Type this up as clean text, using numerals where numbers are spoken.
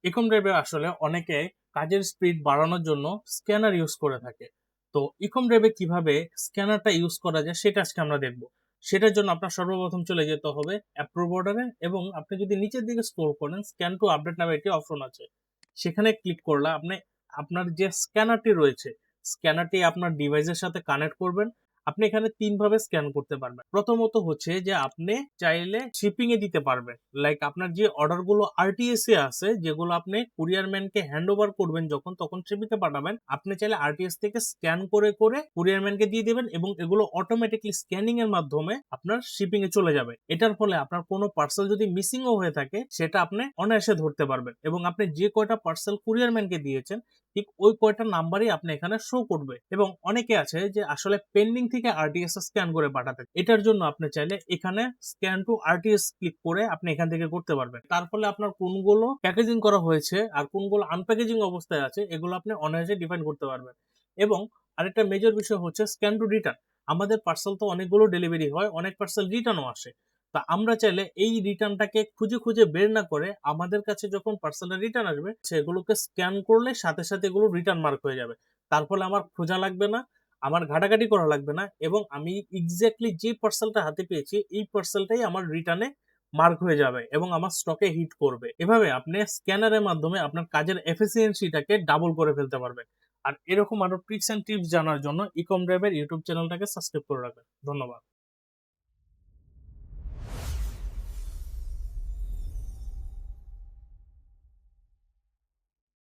ইকম ড্রাইভে আসলে অনেকে কাজের স্পিড বাড়ানোর জন্য স্ক্যানার ইউজ করে থাকে। তো ইকম ড্রাইভে কিভাবে স্ক্যানারটা ইউজ করা যায় সেটা আজকে আমরা দেখব। সেটার জন্য আপনার সর্বপ্রথম চলে যেতে হবে অ্যাপ্রুভ অর্ডারে, এবং আপনি যদি নিচের দিকে স্ক্রল করেন স্ক্যান টু আপডেট নামে একটি অপশন আছে। সেখানে ক্লিক করলে আপনি আপনার যে স্ক্যানারটি রয়েছে, স্ক্যানারটি আপনার ডিভাইসের সাথে কানেক্ট করবেন। আপনি এখানে ৩ ভাবে স্ক্যান করতে পারবেন। প্রথমত হচ্ছে যে আপনি চাইলে শিপিং এ দিতে পারবেন। লাইক আপনার যে অর্ডার গুলো আরটিএস এ আছে, যেগুলো আপনি কুরিয়ার ম্যানকে হ্যান্ড ওভার করবেন যখন, তখন শিপিং এ পাঠাবেন। আপনি চাইলে আরটিএস থেকে স্ক্যান করে করে কুরিয়ার ম্যানকে দিয়ে দিবেন, এবং এগুলো অটোমেটিকলি স্ক্যানিং এর মাধ্যমে আপনার শিপিং এ চলে যাবে। এটার ফলে আপনার কোনো পার্সেল যদি মিসিং ও হয়ে থাকে সেটা আপনি অনায়াসে ধরতে পারবেন, এবং আপনি যে কয়টা পার্সেল কুরিয়ার ম্যানকে দিয়েছেন ঠিক ওই কয়টা নাম্বারই আপনি এখানে শো করবে। এবং অনেকে আছে যে আসলে পেন্ডিং থেকে আরটিএস স্ক্যান করে পাঠাতে, এটার জন্য আপনি চাইলে এখানে স্ক্যান টু আরটিএস ক্লিক করে আপনি এখান থেকে করতে পারবেন। তার ফলে আপনার কোনগুলো প্যাকেজিং করা হয়েছে আর কোনগুলো আনপ্যাকেজিং অবস্থায় আছে এগুলো আপনি অনায়াসে ডিফাইন করতে পারবেন। এবং আরেকটা মেজর বিষয় হচ্ছে স্ক্যান টু রিটার্ন। আমাদের পার্সেল তো অনেকগুলো ডেলিভারি হয়, অনেক পার্সেল রিটার্নও আসে। তা আমরা চাইলে এই রিটার্নটাকে খুঁজে খুঁজে বের না করে আমাদের কাছে যখন পার্সেলটা রিটার্ন আসবে সেগুলোকে স্ক্যান করলে সাথে সাথে এগুলো রিটার্ন মার্ক হয়ে যাবে। তার ফলে আমার খোঁজা লাগবে না, আমার ঘাটাঘাটি করা লাগবে না, এবং আমি এক্স্যাক্টলি যে পার্সেলটা হাতে পেয়েছি এই পার্সেলটাই আমার রিটার্নে মার্ক হয়ে যাবে এবং আমার স্টকে হিট করবে। এভাবে আপনি স্ক্যানারের মাধ্যমে আপনার কাজের এফিসিয়েন্সিটাকে ডাবল করে ফেলতে পারবেন। আর এরকম আরো ট্রিক্স এন্ড টিপস জানার জন্য ইকম ড্রাইভের ইউটিউব চ্যানেলটাকে সাবস্ক্রাইব করে রাখবেন। ধন্যবাদ।